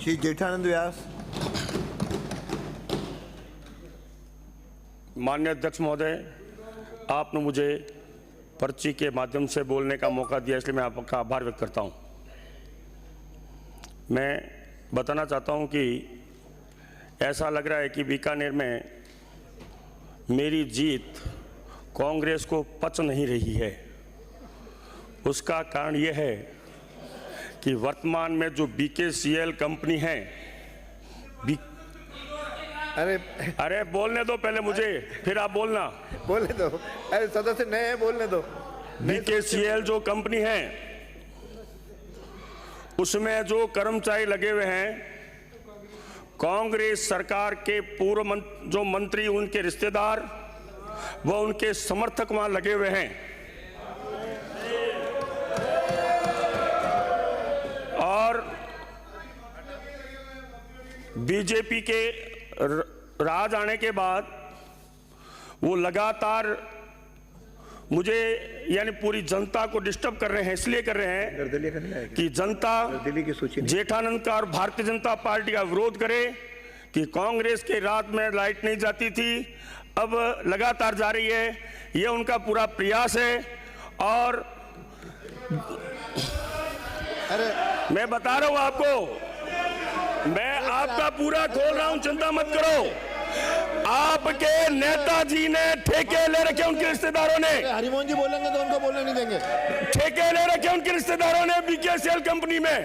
श्री जेठानंद व्यास। माननीय अध्यक्ष महोदय, आपने मुझे पर्ची के माध्यम से बोलने का मौका दिया, इसलिए मैं आपका आभार व्यक्त करता हूं। मैं बताना चाहता हूं कि ऐसा लग रहा है कि बीकानेर में मेरी जीत कांग्रेस को पच नहीं रही है। उसका कारण यह है कि वर्तमान में जो बीकेसीएल कंपनी है, अरे बोलने दो पहले मुझे, फिर आप बोलना। बोलने दो, अरे सदस्य नए हैं, बोलने दो। बीकेसीएल जो कंपनी है उसमें जो कर्मचारी लगे हुए हैं, कांग्रेस सरकार के पूर्व जो मंत्री, उनके रिश्तेदार व उनके समर्थक वहां लगे हुए हैं। और बीजेपी के राज आने के बाद वो लगातार मुझे यानी पूरी जनता को डिस्टर्ब कर रहे हैं। इसलिए कर रहे हैं कि जनता जेठानंद का और भारतीय जनता पार्टी का विरोध करे कि कांग्रेस के रात में लाइट नहीं जाती थी, अब लगातार जा रही है। ये उनका पूरा प्रयास है। और मैं बता रहा हूं आपको, मैं आपका पूरा खोल रहा हूं, चिंता मत करो। आपके नेताजी ने ठेके ले रखे, उनके रिश्तेदारों ने। हरिमोहन जी बोलेंगे तो उनको बोलने नहीं देंगे। ठेके ले रखे उनके रिश्तेदारों ने बीकेसीएल कंपनी में।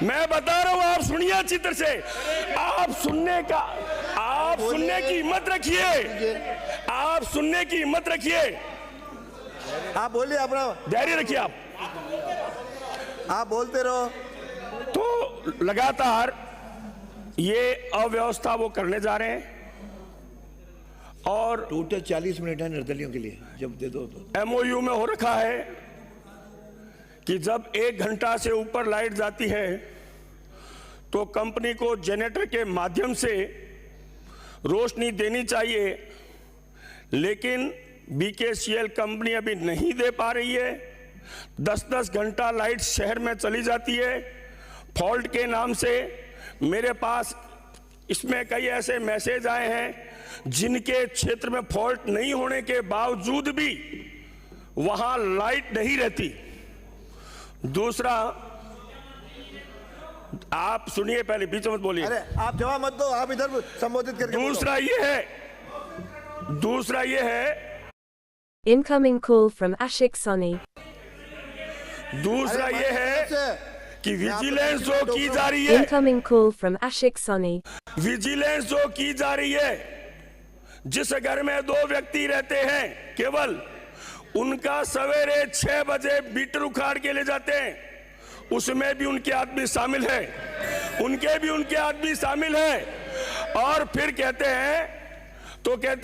मैं बता रहा हूं, आप सुनिए अच्छी तरह से। आप सुनने की हिम्मत रखिए, आप सुनने की हिम्मत रखिए। आप बोलिए, अपना धैर्य रखिए। आप बोलते रहो। तो लगातार ये अव्यवस्था वो करने जा रहे हैं। और टोटल 40 मिनट है निर्दलियों के लिए, जब दे दो तो। एमओयू में हो रखा है कि जब 1 घंटा से ऊपर लाइट जाती है तो कंपनी को जनरेटर के माध्यम से रोशनी देनी चाहिए, लेकिन बीकेसीएल कंपनी अभी नहीं दे पा रही है। 10-10 घंटा लाइट शहर में चली जाती है फॉल्ट के नाम से। मेरे पास इसमें कई ऐसे मैसेज आए हैं जिनके क्षेत्र में फॉल्ट नहीं होने के बावजूद भी वहां लाइट नहीं रहती। दूसरा, आप सुनिए, पहले बीच में मत बोलिए। अरे आप जवाब मत दो, आप इधर संबोधित करके। दूसरा ये है Incoming call from Ashik Soni. दूसरा ये है कि विजिलेंस जो की जा रही है, Incoming call from Ashik Soni. Vigilance जो की जा रही है, जिस घर में 2 व्यक्ति रहते हैं केवल, उनका सवेरे 6 बजे मीटर उखाड़ के ले जाते हैं, उसमें भी उनके आदमी शामिल है, उनके आदमी शामिल है। और फिर कहते हैं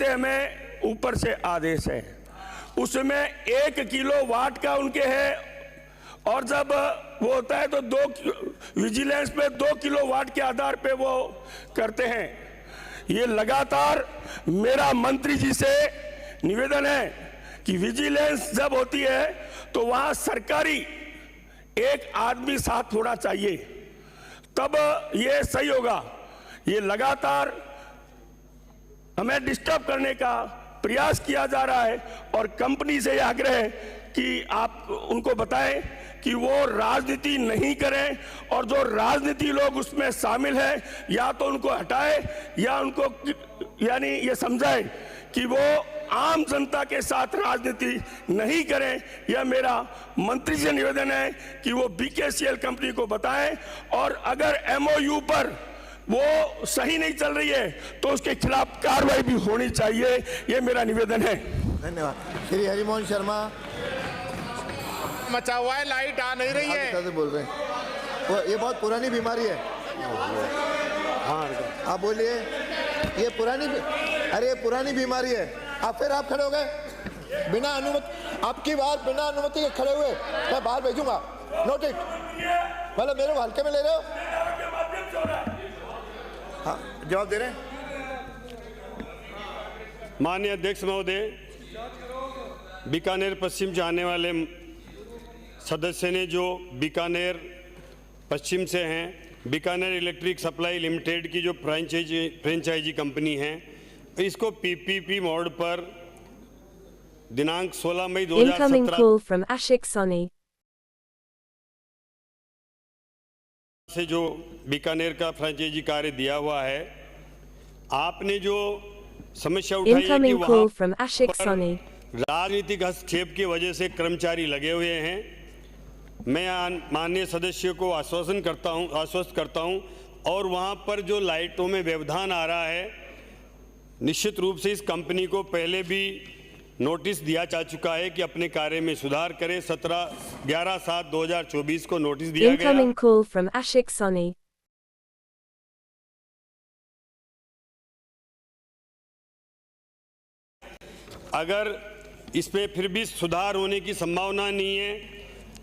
हमें ऊपर से आदेश है, उसमें 1 किलोवाट का उनके है। और जब वो होता है तो विजिलेंस पे 2 किलोवाट के आधार पे वो करते हैं। ये लगातार मेरा मंत्री जी से निवेदन है कि विजिलेंस जब होती है तो वहां सरकारी एक आदमी साथ होना चाहिए, तब ये सही होगा। ये लगातार हमें डिस्टर्ब करने का प्रयास किया जा रहा है और कंपनी से यह आग्रह है कि आप उनको बताएं कि वो राजनीति नहीं करें, और जो राजनीति लोग उसमें शामिल हैं या तो उनको हटाए या उनको यानी ये समझाए कि वो आम जनता के साथ राजनीति नहीं करें। यह मेरा मंत्री से निवेदन है कि वो बीकेसीएल कंपनी को बताएं, और अगर एमओयू पर वो सही नहीं चल रही है तो उसके खिलाफ कार्रवाई भी होनी चाहिए। ये मेरा निवेदन है। धन्यवाद। श्री हरिमोहन शर्मा। मचा हुआ है, लाइट आ नहीं रही है। बोल रहे हैं ये बहुत पुरानी बीमारी है। आप बोलिए। ये पुरानी बीमारी है। आप खड़े हो गए बिना अनुमति, आपकी बात बिना अनुमति के खड़े हुए, मैं बाहर भेजूंगा। Note it. मतलब मेरे हल्के में ले रहे हो? हाँ, जवाब दे रहे हैं। माननीय अध्यक्ष महोदय, बीकानेर पश्चिम से आने वाले सदस्य ने जो बीकानेर पश्चिम से हैं बीकानेर इलेक्ट्रिक सप्लाई लिमिटेड की जो फ्रेंचाइजी कंपनी है, इसको पीपीपी मोड पर दिनांक 16 मई Incoming 2017 call from Ashik Soni. से जो बीकानेर का फ्रेंचाइजी कार्य दिया हुआ है, आपने जो समस्या उठाई है कि Incoming वहां call from Ashik पर Soni. राजनीतिक हस्तक्षेप की वजह से कर्मचारी लगे हुए हैं। मैं माननीय सदस्य को आश्वस्त करता हूं और वहां पर जो लाइटों में व्यवधान आ रहा है, निश्चित रूप से इस कंपनी को पहले भी नोटिस दिया जा चुका है कि अपने कार्य में सुधार करे। 11/7/2024 को नोटिस दिया गया। Incoming call from Ashik Soni. अगर इसमें फिर भी सुधार होने की संभावना नहीं है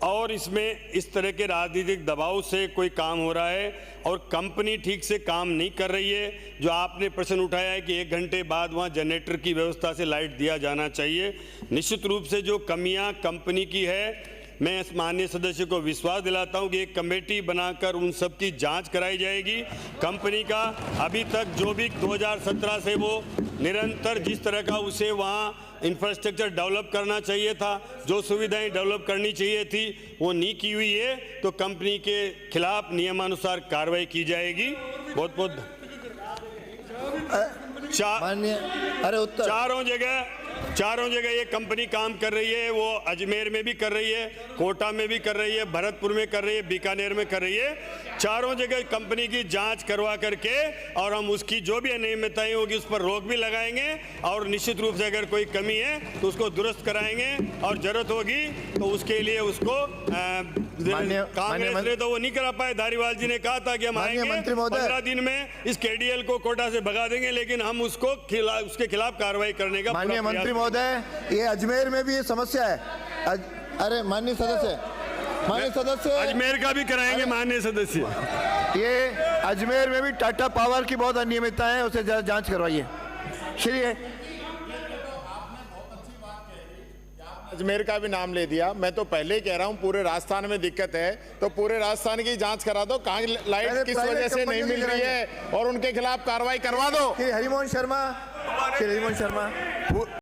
और इसमें इस तरह के राजनीतिक दबाव से कोई काम हो रहा है और कंपनी ठीक से काम नहीं कर रही है, जो आपने प्रश्न उठाया है कि 1 घंटे बाद वहां जनरेटर की व्यवस्था से लाइट दिया जाना चाहिए, निश्चित रूप से जो कमियां कंपनी की है, मैं इस माननीय सदस्य को विश्वास दिलाता हूं कि एक कमेटी बनाकर उन सब की जांच कराई जाएगी। कंपनी का अभी तक जो भी 2017 से वो निरंतर जिस तरह का उसे वहां इंफ्रास्ट्रक्चर डेवलप करना चाहिए था, जो सुविधाएं डेवलप करनी चाहिए थी, वो नहीं की हुई है, तो कंपनी के खिलाफ नियमानुसार कार्रवाई की जाएगी। बहुत बहुत माननीय, अरे उत्तर चारों जगह ये कंपनी काम कर रही है। वो अजमेर में भी कर रही है, कोटा में भी कर रही है, भरतपुर में कर रही है, बीकानेर में कर रही है। चारों जगह कंपनी की जांच करवा करके और हम उसकी जो भी अनियमितताएं होगी उस पर रोक भी लगाएंगे और निश्चित रूप से अगर कोई कमी है तो उसको दुरुस्त कराएंगे और जरूरत होगी तो उसके लिए उसको कांग्रेस ने तो वो नहीं करा पाए। धारीवाल जी ने कहा था कि हम आएंगे 15 दिन में इस केडीएल को कोटा से भगा देंगे, लेकिन हम उसके खिलाफ कार्रवाई करने का माननीय मंत्री महोदय, ये अजमेर में भी ये समस्या है। अरे माननीय सदस्य अजमेर का भी कराएंगे माननीय सदस्य। ये अजमेर में भी टाटा पावर की बहुत अनियमितता है, उसे जांच करवाइए। श्री अजमेर का भी नाम ले दिया। मैं तो पहले ही कह रहा हूं पूरे राजस्थान में दिक्कत है तो पूरे राजस्थान की जांच करा दो, कहां लाइट किस वजह से नहीं मिल रही है और उनके खिलाफ कार्रवाई करवा दो। हरिमोहन शर्मा